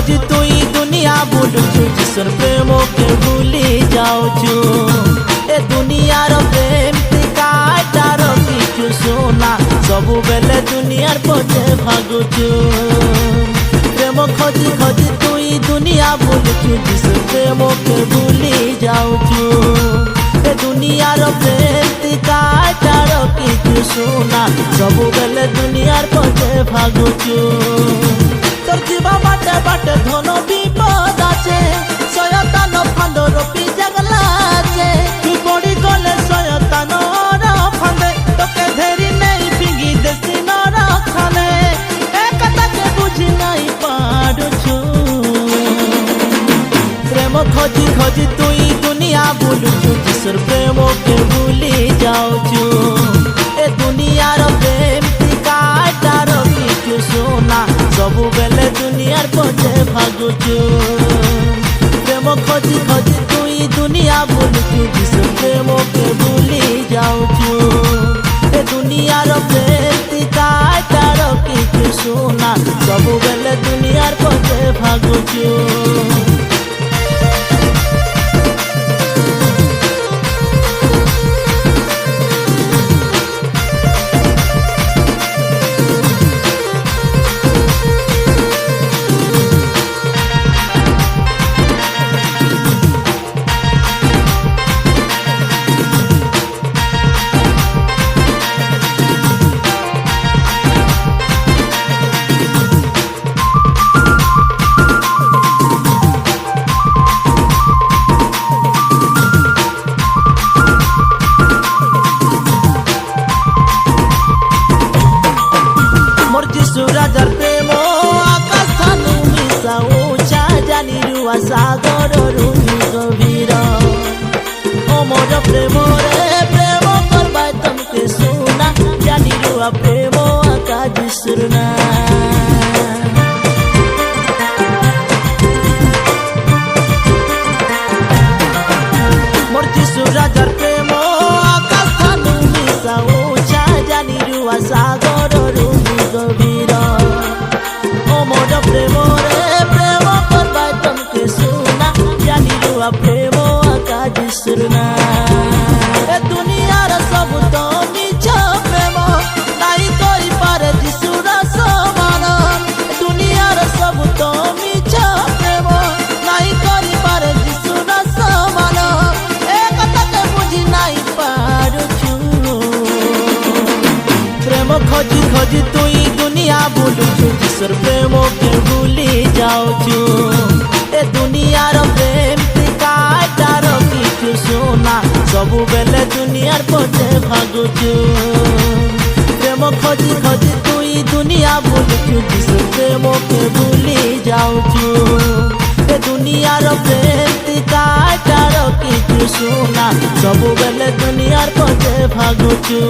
ଖୋଜି ତୁଇ ଦୁନିଆ ବୁଲୁଛୁ ଯିଶୁର ପ୍ରେମକେ ଭୁଲି ଯାଉଛୁ। ଏ ଦୁନିଆର ପ୍ରେମ କାଟା ରଖିଛୁ ସୁନା, ସବୁବେଲେ ଦୁନିଆର ପଛେ ଭାଗୁଛୁ। ପ୍ରେମ ଖୋଜି ଖୋଜି ତୁଇ ଦୁନିଆ ବୁଲୁଛୁ ଯିଶୁର ପ୍ରେମକେ ଭୁଲି ଯାଉଛୁ। ଏ ଦୁନିଆର ପ୍ରେମ କାଟା ରଖିଛୁ ସୁନା, ସବୁବେଲେ ଦୁନିଆର ପଛେ ଭାଗୁଛୁ। তোর জীবা বাটে বাটে ধন বিপদ আছে, শয়তান ফান্দ রপি জাগলা আছে। তুই পড়ি গলে শয়তান ফান্দে, তোকে ধেরি নেই ফিঙ্গি দেশি নরখানে। এ কথাকে বুঝি নাই পারুছু। প্রেম খোঁজি খোঁজি তুই দুনিয়া বুলুছু, যিশুর প্রেমকে ভুলি যাউছু। এ দুনিয়ার প্রেম কাটা রখিছু সোনা, ସବୁବେଲେ ଦୁନିଆର ପଛେ ଭାଗୁଛୁ। ପ୍ରେମ ଖୋଜି ଖୋଜି ତୁଇ ଦୁନିଆ ବୁଲୁଛୁ, ଯିଶୁ ପ୍ରେମକେ ଭୁଲି ଯାଉଛୁ। ଏ ଦୁନିଆର ପ୍ରେମ କାଟା ରଖିଛୁ ସୁନା, ସବୁବେଲେ ଦୁନିଆର ପଛେ ଭାଗୁଛୁ। রাজার প্রেম আকাশ থানু মিশা উঁচা, জানিরুয়া সাগর রুহি গভীর। অমর প্রেম রে প্রেম করবাই তমকে সুনা, জানিরুয়া প্রেম আকাশ যিশুর না। মোর যিশু রাজার প্রেম আকাশ থানু মিশা উঁচা, জানিরুয়া সাগর রুহি গভীর। অমর প্রেম রে প্রেম করবাই তমকে সুনা, জানিরুয়া প্রেম আকাশ যিশুর না। এ দুনিয়ার সবু তো মিছ প্রেম, নাই করিপারে যিশুর সমান। দুনিয়ার সবু তো মিছ প্রেম, নাই করিপারে যিশুর সমান। এ কথাকে বুঝি নাই পারুছু। প্রেম খোঁজি খোঁজি তুই দুনিয়া বুলুছু, যিশুর প্রেমকে ভুলি যাউছু। এ দুনিয়ার প্রেম কাটা রখিছু সোনা, ସବୁବେଲେ দুনিয়ার পথে ভাগুছু। প্রেম খোঁজি খোঁজি তুই দুনিয়া বুলুছু, যিশুর প্রেমকে ভুলি যাউছু। এ দুনিয়ার প্রেম কাটা রখিছু সোনা, ସବୁବେଲେ দুনিয়ার পথে ভাগুছু।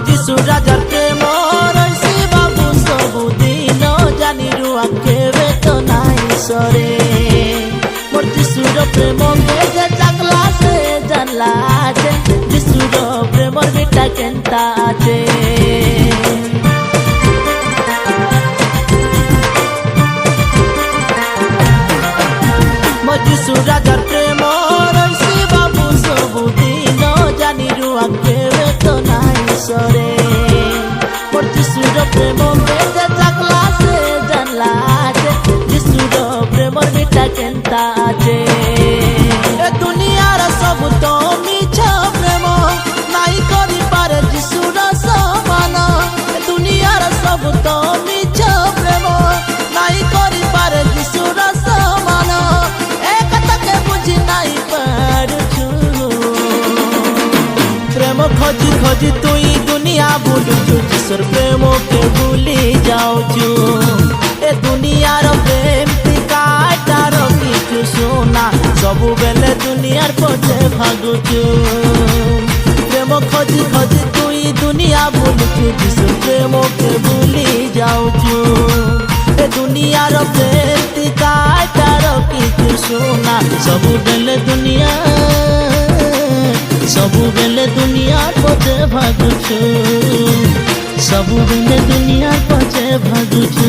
যিশু রাজার প্রেম রইছি বাবু ସବୁଦିନ, জানিরুয়া কেবে তো নাই সরে। মোর যিশুর প্রেমকে যে জাগলা সে জানলা আছে, যিশুর প্রেমর বিটা কেনতা আছে। মোর যিশু রাজার প্রেম রইছি বাবু ସବୁদিନ, জানিরুয়া কেবে তো নাই সরে। মোর যিশুর প্রেমকে যে জাগলা সে জানলা আছে, যিশুর প্রেমর বিটা কেনতা আছে। এ দুনিয়ার সবু তো মিছ প্রেম, নাই করিপারে যিশুর সমান। দুনিয়ার সবু তো মিছ প্রেম, নাই করিপারে যিশুর সমান। এ কথাকে বুঝি নাই পারুছু। ଖୋଜି ତୁଇ ଦୁନିଆ ବୁଲୁଛୁ ଯିଶୁର ପ୍ରେମକେ ଭୁଲି ଯାଉଛୁ ଏ ଦୁନିଆର ପ୍ରେମ କାଟା ରଖିଛୁ ସୁନା ସବୁବେଳେ ଦୁନିଆର ପଛେ ଭାଗୁଛୁ ପ୍ରେମ ଖୋଜି ଖୋଜି ତୁଇ ଦୁନିଆ ବୁଲୁଛୁ ଯିଶୁର ପ୍ରେମକେ ଭୁଲି ଯାଉଛୁ ଏ ଦୁନିଆର ପ୍ରେମ କାଟା ରଖିଛୁ ସୁନା ସବୁବେଳେ ଦୁନିଆ ପଛେ ଭାଗୁଛୁ ସବୁବେଳେ ଦୁନିଆ ପଛେ ଭାଗୁଛୁ।